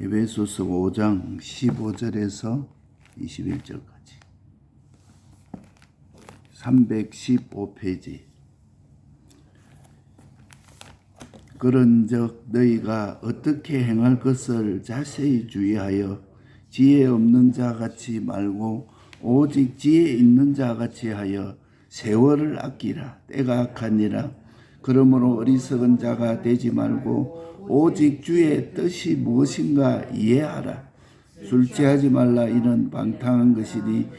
에베소서 5장 15절에서 21절까지 315페이지. 그런즉 너희가 어떻게 행할 것을 자세히 주의하여 지혜 없는 자 같이 말고 오직 지혜 있는 자 같이 하여 세월을 아끼라. 때가 악하니라. 그러므로 어리석은 자가 되지 말고 오직 주의 뜻이 무엇인가 이해하라. 술 취하지 말라. 이는 방탕한 것이니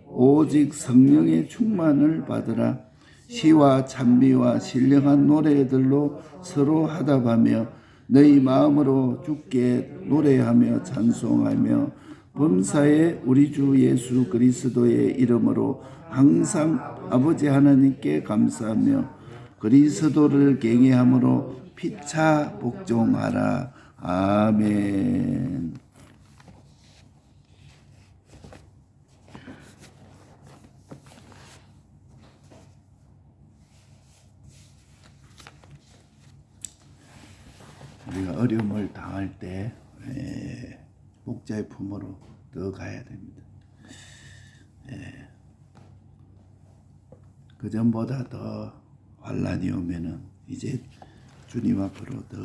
오직 성령의 충만을 받으라. 시와 찬미와 신령한 노래들로 서로 하답하며 너희 마음으로 주께 노래하며 찬송하며 범사에 우리 주 예수 그리스도의 이름으로 항상 아버지 하나님께 감사하며 그리스도를 경외함으로 피차 복종하라. 아멘. 우리가 어려움을 당할 때 목자의 품으로 들어가야 됩니다. 그 전보다 더 환난이 오면은 이제 주님 앞으로 더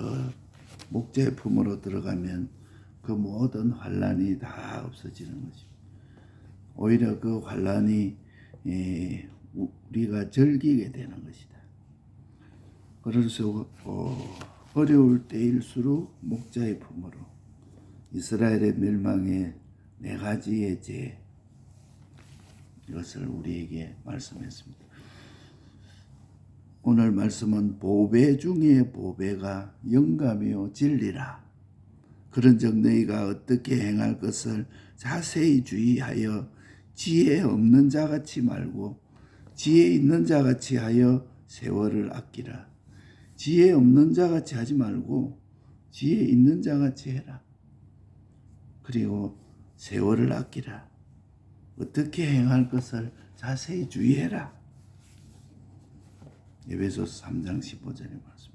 목자의 품으로 들어가면 그 모든 환난이 다 없어지는 거죠. 오히려 그 환난이 우리가 즐기게 되는 것이다. 그래서 어려울 때일수록 목자의 품으로 이스라엘의 멸망의 4가지의 죄, 이것을 우리에게 말씀했습니다. 오늘 말씀은 보배 중에 보배가 영감이요 진리라. 그런즉 너희가 어떻게 행할 것을 자세히 주의하여 지혜 없는 자같이 말고 지혜 있는 자같이 하여 세월을 아끼라. 지혜 없는 자같이 하지 말고 지혜 있는 자같이 해라. 그리고 세월을 아끼라. 어떻게 행할 것을 자세히 주의해라. 에베소서 3장 15절의 말씀.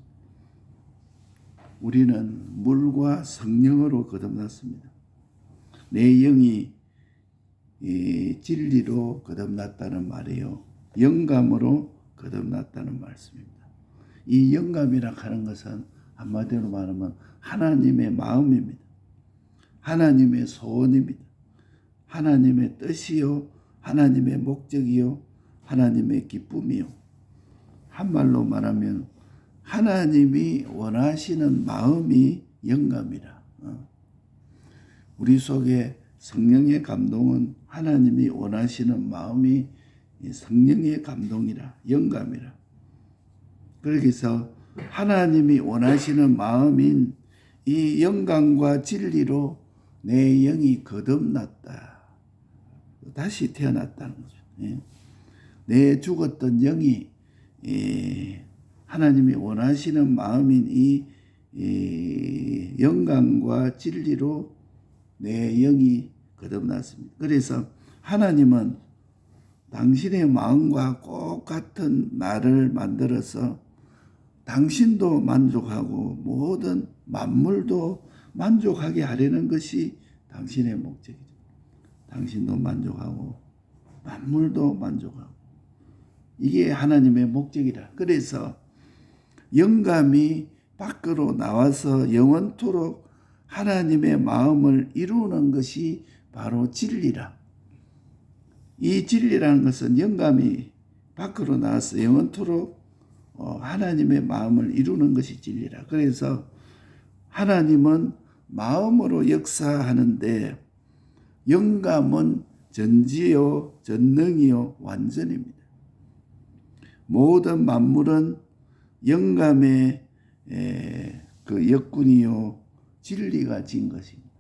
우리는 물과 성령으로 거듭났습니다. 내 영이 진리로 거듭났다는 말이요, 영감으로 거듭났다는 말씀입니다. 이 영감이라 하는 것은 한마디로 말하면 하나님의 마음입니다. 하나님의 소원입니다. 하나님의 뜻이요, 하나님의 목적이요, 하나님의 기쁨이요. 한말로 말하면 하나님이 원하시는 마음이 영감이라. 우리 속에 성령의 감동은 하나님이 원하시는 마음이 성령의 감동이라, 영감이라. 그래서 하나님이 원하시는 마음인 이 영감과 진리로 내 영이 거듭났다. 다시 태어났다는 거죠. 내 죽었던 영이 하나님이 원하시는 마음인 이 영감과 진리로 내 영이 거듭났습니다. 그래서 하나님은 당신의 마음과 똑같은 나를 만들어서 당신도 만족하고 모든 만물도 만족하게 하려는 것이 당신의 목적이죠. 당신도 만족하고 만물도 만족하고, 이게 하나님의 목적이라. 그래서 영감이 밖으로 나와서 영원토록 하나님의 마음을 이루는 것이 바로 진리라. 이 진리라는 것은 영감이 밖으로 나와서 영원토록 하나님의 마음을 이루는 것이 진리라. 그래서 하나님은 마음으로 역사하는데 영감은 전지요, 전능이요, 완전입니다. 모든 만물은 영감의 그 역군이요, 진리가 진 것입니다.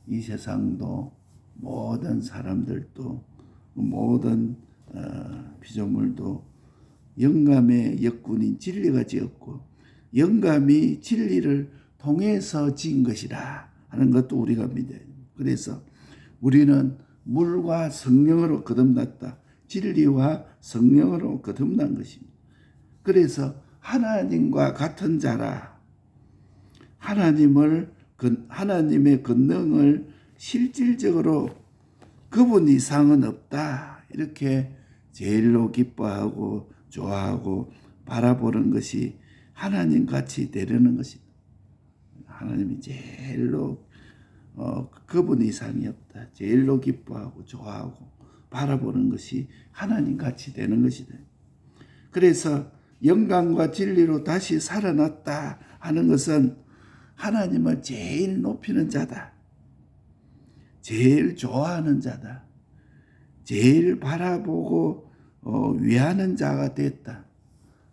이 세상도 모든 사람들도 모든 피조물도 영감의 역군인 진리가 지었고 영감이 진리를 통해서 지은 것이라 하는 것도 우리가 믿어야 됩니다. 그래서 우리는 물과 성령으로 거듭났다. 진리와 성령으로 거듭난 것입니다. 그래서 하나님과 같은 자라. 하나님을 하나님의 권능을 실질적으로 그분 이상은 없다 이렇게 제일로 기뻐하고 좋아하고 바라보는 것이 하나님 같이 되려는 것이다. 하나님이 제일로 그분 이상이 없다. 제일로 기뻐하고 좋아하고 바라보는 것이 하나님 같이 되는 것이다. 그래서 영광과 진리로 다시 살아났다 하는 것은 하나님을 제일 높이는 자다. 제일 좋아하는 자다. 제일 바라보고 위하는 자가 됐다.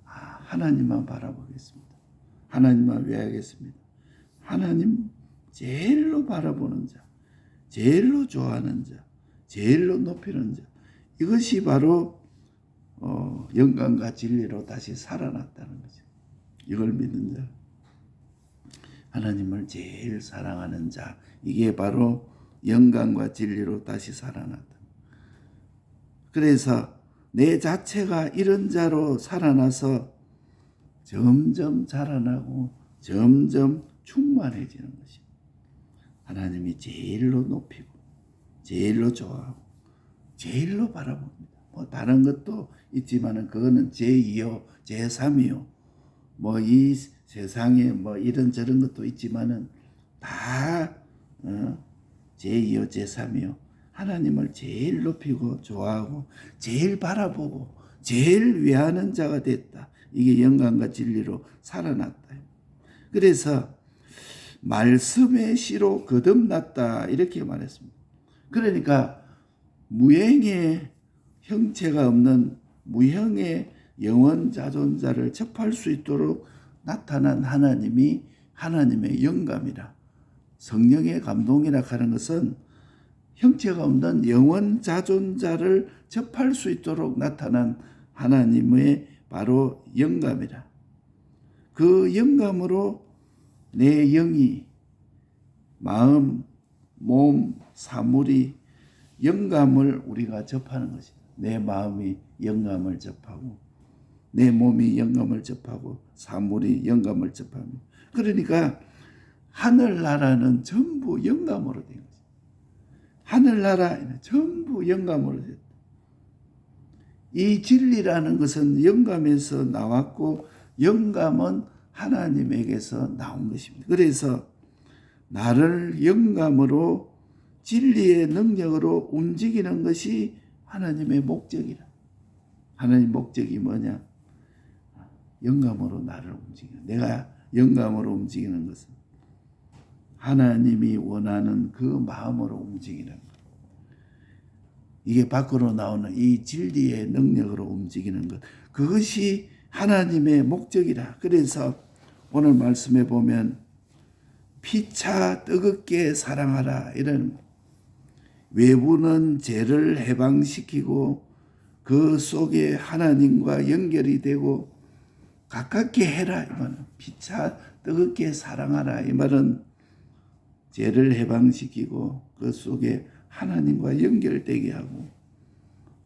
하나님만 바라보겠습니다. 하나님만 위하겠습니다. 하나님 제일로 바라보는 자, 제일로 좋아하는 자, 제일로 높이는 자. 이것이 바로 영광과 진리로 다시 살아났다는 거죠. 이걸 믿는 자, 하나님을 제일 사랑하는 자, 이게 바로 영광과 진리로 다시 살아났다. 그래서 내 자체가 이런 자로 살아나서 점점 자라나고 점점 충만해지는 것입니다. 하나님이 제일로 높이고 제일로 좋아하고 제일로 바라봅니다. 뭐 다른 것도 있지만은 그거는 제2요, 제3이요. 뭐 이 세상에 뭐 이런 저런 것도 있지만은 다 제2요, 제3이요. 하나님을 제일 높이고 좋아하고 제일 바라보고 제일 위하는 자가 됐다. 이게 영광과 진리로 살아났다. 그래서 말씀의 씨로 거듭났다 이렇게 말했습니다. 그러니까 무형의 형체가 없는 무형의 영원 자존자를 접할 수 있도록 나타난 하나님이 하나님의 영감이라. 성령의 감동이라 하는 것은 형체가 없는 영원 자존자를 접할 수 있도록 나타난 하나님의 바로 영감이라. 그 영감으로 내 영이 마음, 몸, 사물이 영감을 우리가 접하는 것이다. 내 마음이 영감을 접하고 내 몸이 영감을 접하고 사물이 영감을 접합니다. 그러니까 하늘나라는 전부 영감으로 된 것이다. 하늘나라는 전부 영감으로 됐다. 이 진리라는 것은 영감에서 나왔고 영감은 하나님에게서 나온 것입니다. 그래서 나를 영감으로 진리의 능력으로 움직이는 것이 하나님의 목적이라. 하나님의 목적이 뭐냐? 영감으로 나를 움직이는. 내가 영감으로 움직이는 것은 하나님이 원하는 그 마음으로 움직이는 것. 이게 밖으로 나오는 이 진리의 능력으로 움직이는 것. 그것이 하나님의 목적이라. 그래서 오늘 말씀에 보면 피차 뜨겁게 사랑하라 이런, 외부는 죄를 해방시키고 그 속에 하나님과 연결이 되고 가깝게 해라 이 말은, 피차 뜨겁게 사랑하라 이 말은 죄를 해방시키고 그 속에 하나님과 연결되게 하고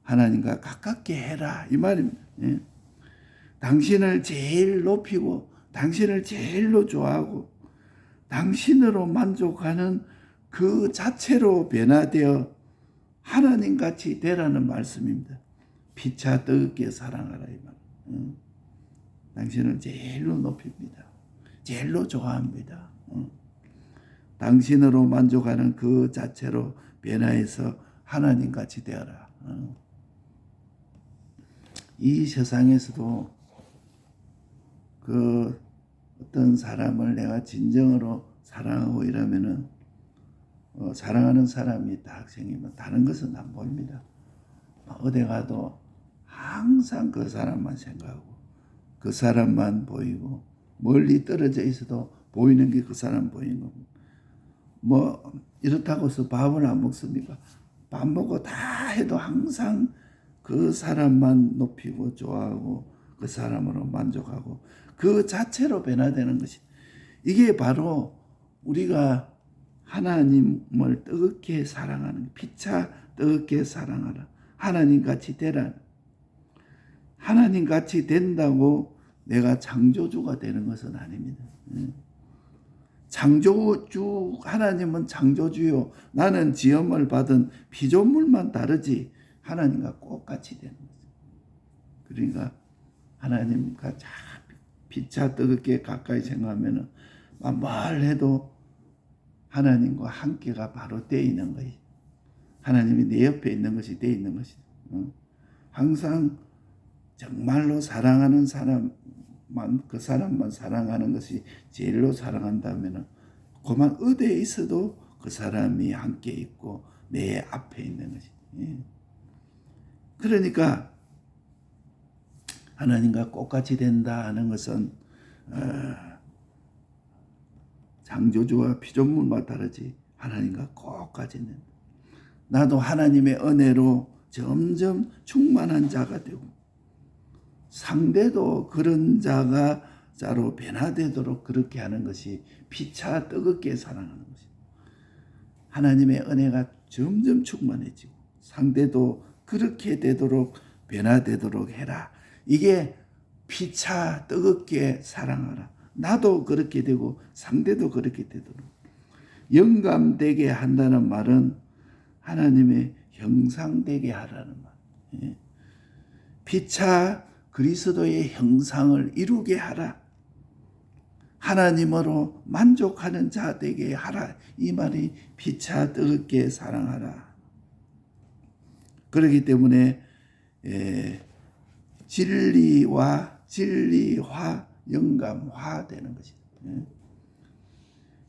하나님과 가깝게 해라 이 말입니다. 예. 당신을 제일 높이고 당신을 제일로 좋아하고 당신으로 만족하는 그 자체로 변화되어 하나님같이 되라는 말씀입니다. 피차 뜨겁게 사랑하라 이 말. 당신을 제일로 높입니다. 제일로 좋아합니다. 당신으로 만족하는 그 자체로 변화해서 하나님같이 되어라. 이 세상에서도 그 어떤 사람을 내가 진정으로 사랑하고 이러면은 사랑하는 사람이 딱 생기면 다른 것은 안 보입니다. 어디 가도 항상 그 사람만 생각하고 그 사람만 보이고 멀리 떨어져 있어도 보이는 게 그 사람 보이는 겁니다. 뭐 이렇다고 해서 밥을 안 먹습니까? 밥 먹고 다 해도 항상 그 사람만 높이고 좋아하고 그 사람으로 만족하고 그 자체로 변화되는 것이, 이게 바로 우리가 하나님을 뜨겁게 사랑하는, 피차 뜨겁게 사랑하라, 하나님같이 되라. 하나님같이 된다고 내가 창조주가 되는 것은 아닙니다. 창조주 하나님은 창조주요 나는 지음을 받은 피조물만 다르지 하나님과 똑같이 되는 거죠. 그러니까 하나님과 피차 뜨겁게 가까이 생각하면은 뭘 해도 하나님과 함께가 바로 돼 있는 거예요. 하나님이 내 옆에 있는 것이 돼 있는 것이. 항상 정말로 사랑하는 사람만 그 사람만 사랑하는 것이 제일로 사랑한다면은 그만 어디에 있어도 그 사람이 함께 있고 내 앞에 있는 것이. 그러니까 하나님과 똑같이 된다 하는 것은 창조주와 피조물만 다르지 하나님과 똑같이 된다. 나도 하나님의 은혜로 점점 충만한 자가 되고 상대도 그런 자로 변화되도록 그렇게 하는 것이 피차 뜨겁게 사랑하는 것입니다. 하나님의 은혜가 점점 충만해지고 상대도 그렇게 되도록 변화되도록 해라. 이게 피차 뜨겁게 사랑하라. 나도 그렇게 되고 상대도 그렇게 되도록. 영감되게 한다는 말은 하나님의 형상되게 하라는 말. 피차 그리스도의 형상을 이루게 하라. 하나님으로 만족하는 자 되게 하라. 이 말이 피차 뜨겁게 사랑하라. 그렇기 때문에 진리화, 영감화 되는 것입니다.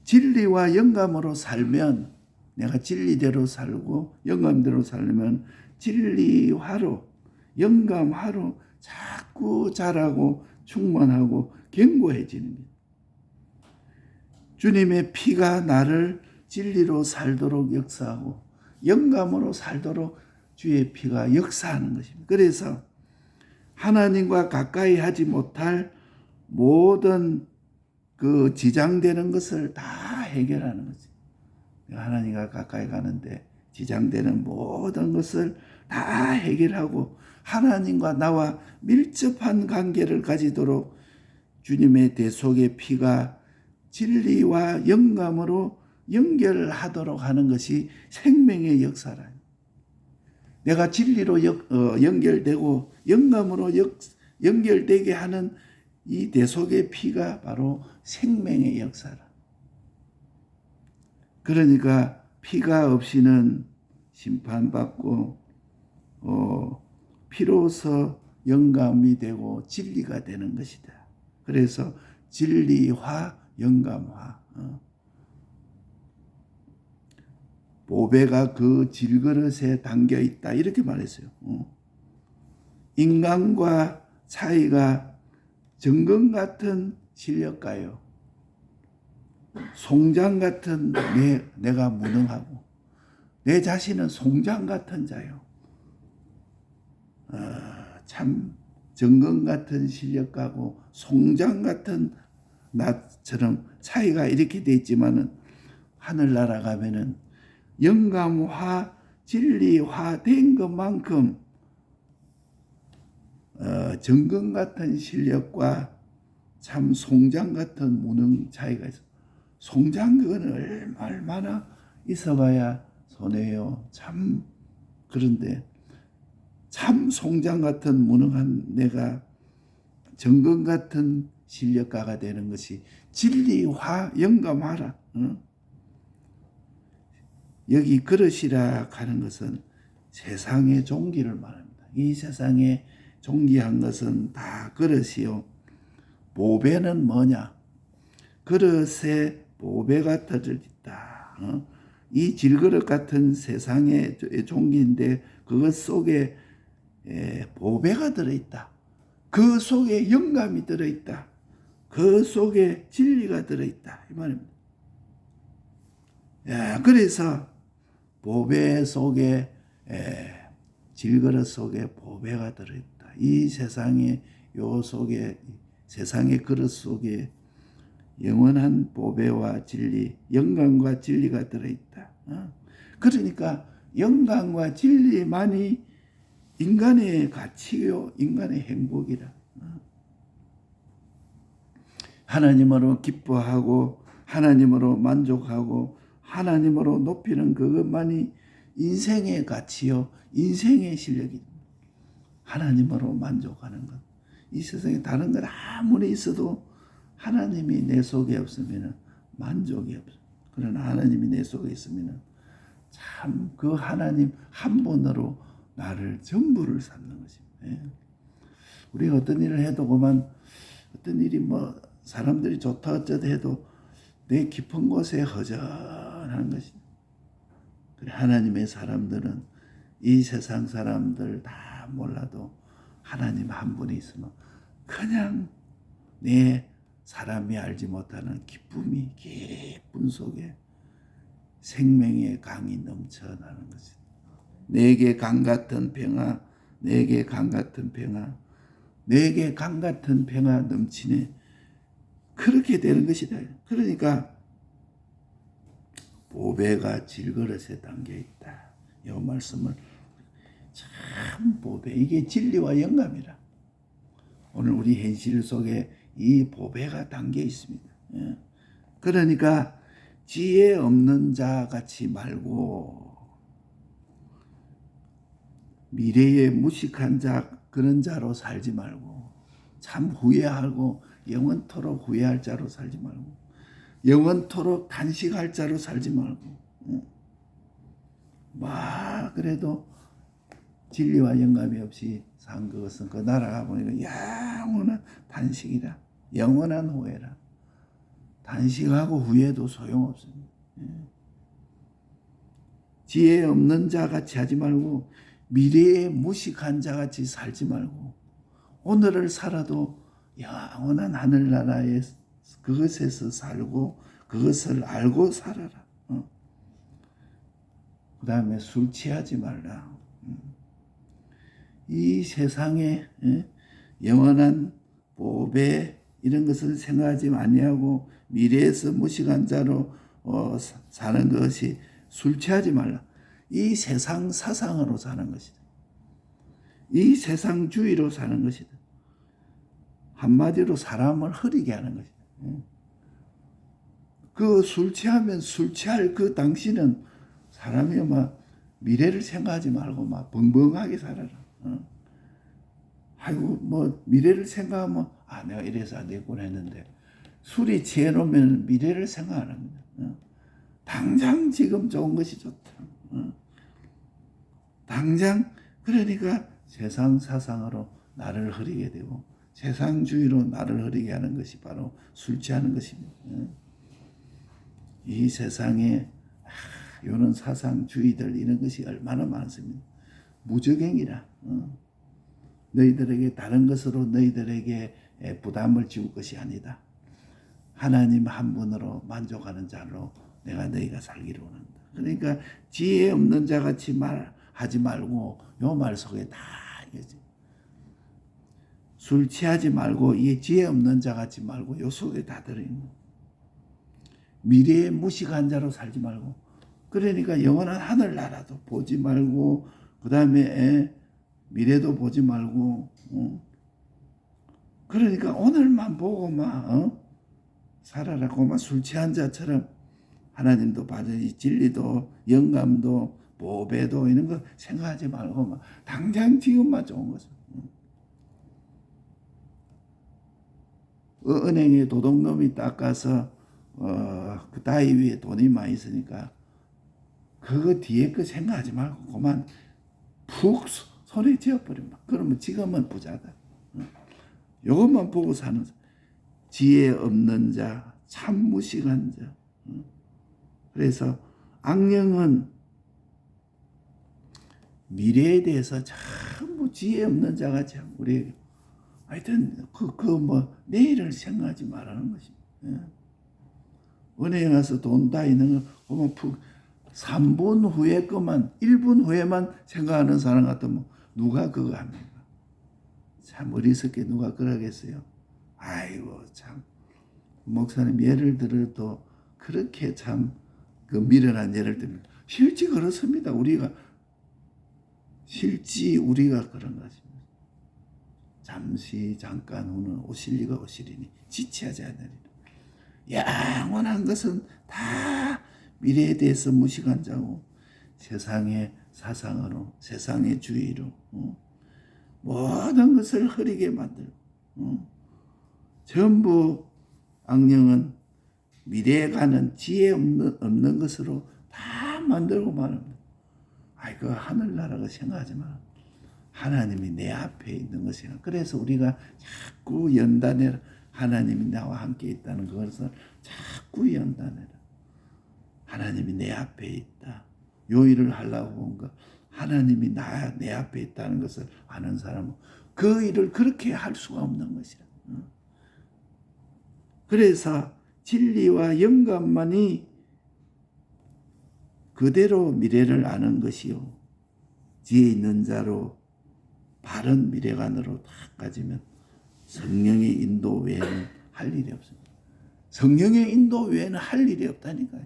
진리와 영감으로 살면 내가 진리대로 살고 영감대로 살면 진리화로 영감화로 자꾸 자라고 충만하고 견고해지는 거예요. 주님의 피가 나를 진리로 살도록 역사하고 영감으로 살도록 주의 피가 역사하는 것입니다. 그래서 하나님과 가까이 하지 못할 모든 그 지장되는 것을 다 해결하는 거지. 하나님과 가까이 가는데 지장되는 모든 것을 다 해결하고 하나님과 나와 밀접한 관계를 가지도록 주님의 대속의 피가 진리와 영감으로 연결하도록 하는 것이 생명의 역사라. 내가 진리로 연결되고 영감으로 연결되게 하는 이 대속의 피가 바로 생명의 역사라. 그러니까 피가 없이는 심판받고 피로서 영감이 되고 진리가 되는 것이다. 그래서 진리화, 영감화. 보배가 그 질그릇에 담겨 있다. 이렇게 말했어요. 인간과 차이가 정금 같은 실력가요. 송장 같은 내가 무능하고 내 자신은 송장 같은 자요. 참 정금 같은 실력가고 송장 같은 나처럼 차이가 이렇게 돼 있지만은 하늘나라 가면은 영감화, 진리화 된 것만큼 정금 같은 실력과 참 송장 같은 무능 차이가 있어. 송장 그거는 얼마나 있어봐야 손해요. 참 그런데 참 송장 같은 무능한 내가 정금 같은 실력가가 되는 것이 진리화, 영감화라. 여기 그릇이라 하는 것은 세상의 종기를 말합니다. 이 세상에 종기한 것은 다 그릇이요. 보배는 뭐냐? 그릇에 보배가 들어있다. 이 질그릇 같은 세상의 종기인데 그것 속에 보배가 들어있다. 그 속에 영감이 들어있다. 그 속에 진리가 들어있다. 이 말입니다. 그래서 보배 속에 질그릇 속에 보배가 들어있다. 이 세상의 요 속에 세상의 그릇 속에 영원한 보배와 진리, 영광과 진리가 들어있다. 그러니까 영광과 진리만이 인간의 가치요, 인간의 행복이라. 하나님으로 기뻐하고 하나님으로 만족하고 하나님으로 높이는 그것만이 인생의 가치요, 인생의 실력입니다. 하나님으로 만족하는 것. 이 세상에 다른 것 아무리 있어도 하나님이 내 속에 없으면 만족이 없어요. 그러나 하나님이 내 속에 있으면 참 그 하나님 한 분으로 나를 전부를 삼는 것입니다. 우리가 어떤 일을 해도 그만 어떤 일이 뭐 사람들이 좋다 어쩌다 해도 내 깊은 곳에 허전한 것입니다. 하나님의 사람들은 이 세상 사람들 다 몰라도 하나님 한 분이 있으면 그냥 내 사람이 알지 못하는 기쁨이 기쁨 속에 생명의 강이 넘쳐나는 것입니다. 내게 강 같은 평화, 내게 강 같은 평화, 내게 강 같은 평화 넘치네. 그렇게 되는 것이다. 그러니까 보배가 질그릇에 담겨 있다. 이 말씀을 참 보배, 이게 진리와 영감이라. 오늘 우리 현실 속에 이 보배가 담겨 있습니다. 그러니까 지혜 없는 자 같이 말고 미래에 무식한 자 그런 자로 살지 말고 참 후회하고 영원토록 후회할 자로 살지 말고 영원토록 단식할 자로 살지 말고 그래도 진리와 영감이 없이 산 것은 그 나라가 보니까 영원한 단식이라 영원한 후회라. 단식하고 후회도 소용없습니다. 지혜 없는 자 같이 하지 말고 미래에 무식한 자 같이 살지 말고 오늘을 살아도 영원한 하늘나라에 그것에서 살고 그것을 알고 살아라. 그 다음에 술 취하지 말라. 이 세상에 영원한 보배 이런 것을 생각하지 아니하고 미래에서 무식한 자로 사는 것이 술 취하지 말라. 이 세상 사상으로 사는 것이다. 이 세상주의로 사는 것이다. 한마디로 사람을 흐리게 하는 것이다. 그 술 취하면 술 취할 그 당시는 사람이 미래를 생각하지 말고 벙벙하게 살아라. 아이고 미래를 생각하면 내가 이래서 안 되겠구나 했는데 술이 취해 놓으면 미래를 생각 안 합니다. 당장 지금 좋은 것이 좋다. 당장 그러니까 세상 사상으로 나를 흐리게 되고 세상주의로 나를 흐리게 하는 것이 바로 술 취하는 것입니다. 이 세상에 이런 사상주의들 이런 것이 얼마나 많습니다. 무적행이라. 너희들에게 다른 것으로 너희들에게 부담을 지울 것이 아니다. 하나님 한 분으로 만족하는 자로 내가 너희가 살기를 원한다. 그러니까 지혜 없는 자 같이 말하지 말고 요 말 속에 다 이거지. 술 취하지 말고 이 지혜 없는 자 같이 말고 요 속에 다 들어있는 거야. 미래에 무식한 자로 살지 말고 그러니까 영원한 하늘나라도 보지 말고 그 다음에 미래도 보지 말고 그러니까 오늘만 보고 살아라. 술 취한 자처럼 하나님도 받으니 진리도 영감도 보배도 이런 거 생각하지 말고 당장 지금만 좋은 거죠. 은행에 도둑놈이 닦아서 그 다이 위에 돈이 많이 있으니까 그거 뒤에 거 생각하지 말고 그만 푹 손에 쥐어버리면 그러면 지금은 부자다. 이것만 보고 사는 지혜 없는 자, 참 무식한 자. 그래서 악령은 미래에 대해서 전부 지혜 없는 자같이 우리에게 하여튼 내일을 생각하지 말라는 것입니다. 은행에 가서 돈 다 있는 거 보면 푹 3분 후에 것만 1분 후에만 생각하는 사람 같으면 누가 그거 합니까? 참 어리석게 누가 그러겠어요. 아이고 참 목사님 예를 들어도 그렇게 참 그 미련한 예를 들면 실제 그렇습니다. 우리가 그런 것입니다. 잠시 잠깐 후는 오실 리가 오시리니 지체하지 않으리라. 영원한 것은 다 미래에 대해서 무식한 자고 세상의 사상으로 세상의 주의로 모든 것을 흐리게 만들고 전부 악령은 미래에 가는 지혜 없는 것으로 다 만들고 말합니다. 그 하늘나라가 생각하지 마. 하나님이 내 앞에 있는 것이야. 그래서 우리가 자꾸 연단해라. 하나님이 나와 함께 있다는 것을 자꾸 연단해라. 하나님이 내 앞에 있다. 요 일을 하려고 온 거. 하나님이 내 앞에 있다는 것을 아는 사람은 그 일을 그렇게 할 수가 없는 것이야. 그래서 진리와 영감만이 그대로 미래를 아는 것이요. 지혜 있는 자로 바른 미래관으로 다 가지면 성령의 인도 외에는 할 일이 없습니다. 성령의 인도 외에는 할 일이 없다니까요.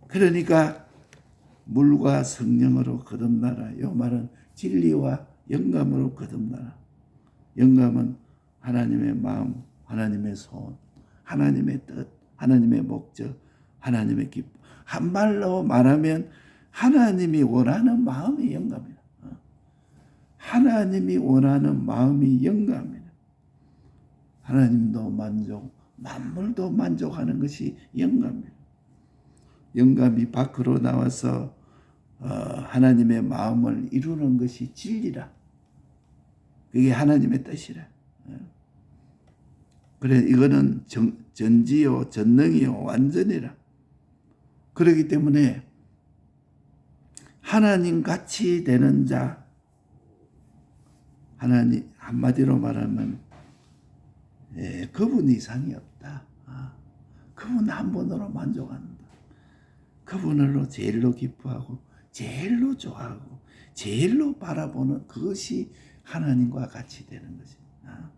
그러니까 물과 성령으로 거듭나라. 이 말은 진리와 영감으로 거듭나라. 영감은 하나님의 마음, 하나님의 소원, 하나님의 뜻, 하나님의 목적, 하나님의 기쁨. 한말로 말하면 하나님이 원하는 마음이 영감이다. 하나님이 원하는 마음이 영감이다. 하나님도 만족, 만물도 만족하는 것이 영감이다. 영감이 밖으로 나와서 하나님의 마음을 이루는 것이 진리라. 그게 하나님의 뜻이라. 그래 이거는 전지요, 전능이요, 완전이라. 그렇기 때문에 하나님 같이 되는 자, 하나님 한마디로 말하면 그분 이상이 없다. 그분 한 분으로 만족한다. 그분으로 제일로 기뻐하고 제일로 좋아하고 제일로 바라보는 그것이 하나님과 같이 되는 것입니다.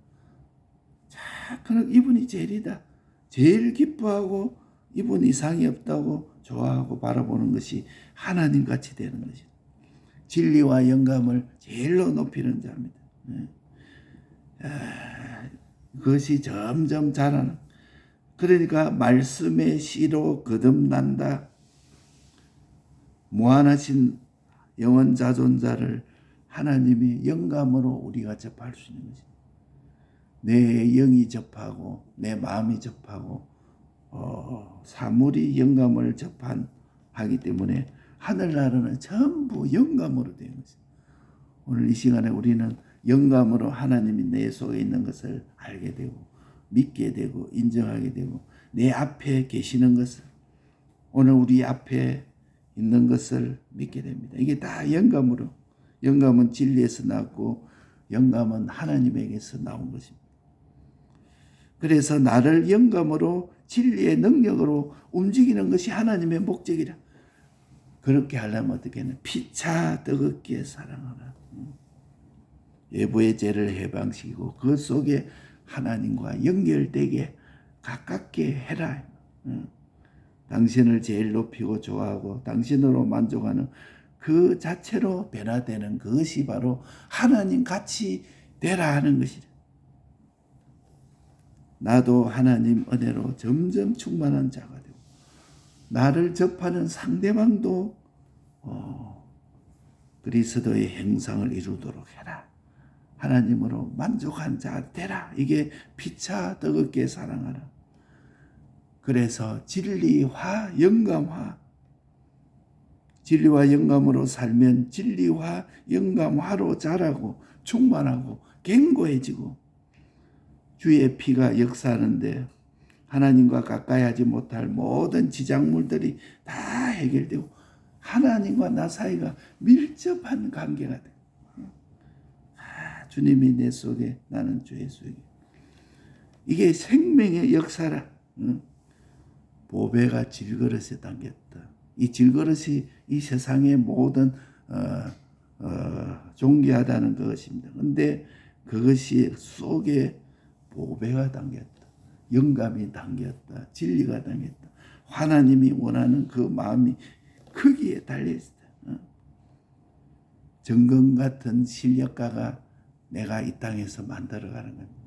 자, 그럼 이분이 제일이다. 제일 기뻐하고 이분 이상이 없다고 좋아하고 바라보는 것이 하나님 같이 되는 것입니다. 진리와 영감을 제일로 높이는 자입니다. 그것이 점점 자라는. 그러니까 말씀의 씨로 거듭난다. 무한하신 영원 자존자를 하나님이 영감으로 우리가 접할 수 있는 것입니다. 내 영이 접하고 내 마음이 접하고 사물이 영감을 접하기 때문에 하늘나라는 전부 영감으로 되는 것입니다. 오늘 이 시간에 우리는 영감으로 하나님이 내 속에 있는 것을 알게 되고 믿게 되고 인정하게 되고 내 앞에 계시는 것을 오늘 우리 앞에 있는 것을 믿게 됩니다. 이게 다 영감으로. 영감은 진리에서 나왔고 영감은 하나님에게서 나온 것입니다. 그래서 나를 영감으로 진리의 능력으로 움직이는 것이 하나님의 목적이라. 그렇게 하려면 어떻게 하냐. 피차 뜨겁게 사랑하라. 외부의 죄를 해방시키고 그 속에 하나님과 연결되게 가깝게 해라. 당신을 제일 높이고 좋아하고 당신으로 만족하는 그 자체로 변화되는 그것이 바로 하나님 같이 되라 하는 것이다. 나도 하나님 은혜로 점점 충만한 자가 되고 나를 접하는 상대방도 그리스도의 형상을 이루도록 해라. 하나님으로 만족한 자 되라. 이게 피차 뜨겁게 사랑하라. 그래서 진리화, 영감화. 진리와 영감으로 살면 진리와 영감화로 자라고 충만하고 견고해지고 주의 피가 역사하는데 하나님과 가까이 하지 못할 모든 지작물들이 다 해결되고 하나님과 나 사이가 밀접한 관계가 돼. 주님이 내 속에 나는 주의 속에. 이게 생명의 역사라. 보배가 질그릇에 담겼다. 이 질그릇이 이 세상의 모든 존귀하다는 것입니다. 그런데 그것이 속에 보배가 담겼다. 영감이 담겼다. 진리가 담겼다. 하나님이 원하는 그 마음이 거기에 달려있다. 정금 같은 실력가가 내가 이 땅에서 만들어가는 겁니다.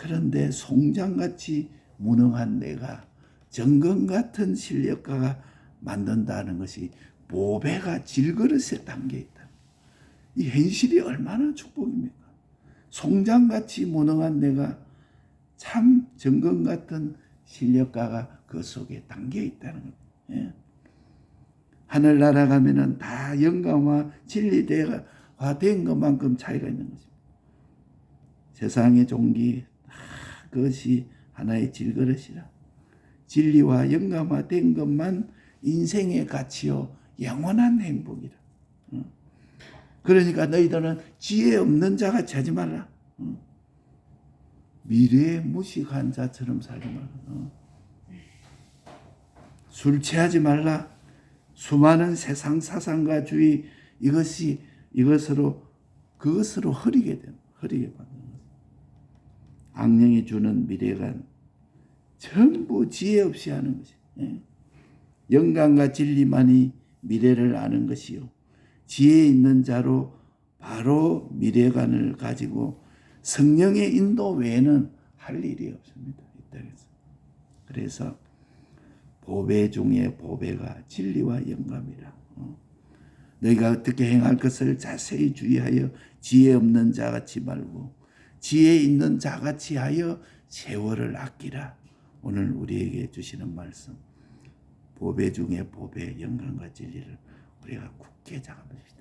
그런데 송장같이 무능한 내가 정금 같은 실력가가 만든다는 것이 보배가 질그릇에 담겨 있다. 이 현실이 얼마나 축복입니까? 송장같이 무능한 내가 참 정금 같은 실력가가 그 속에 담겨 있다는 겁니다. 예. 하늘나라 가면은 다 영감과 진리대가 된 것만큼 차이가 있는 것입니다. 세상의 종기 그것이 하나의 질그릇이라. 진리와 영감화된 것만 인생의 가치요 영원한 행복이라. 그러니까 너희들은 지혜 없는 자같이 하지 말라. 미래에 무식한 자처럼 살지 말라. 술 취하지 말라. 수많은 세상 사상과 주의 그것으로 흐리게 받는 거예요. 악령이 주는 미래관 전부 지혜 없이 하는 것이에요. 영감과 진리만이 미래를 아는 것이요. 지혜 있는 자로 바로 미래관을 가지고 성령의 인도 외에는 할 일이 없습니다. 이 땅에서. 그래서 보배 중에 보배가 진리와 영감이라. 너희가 어떻게 행할 것을 자세히 주의하여 지혜 없는 자같이 말고 지혜 있는 자같이 하여 세월을 아끼라. 오늘 우리에게 주시는 말씀. 보배 중에 보배, 영감과 진리를 우리가 굳게 잡아봅시다.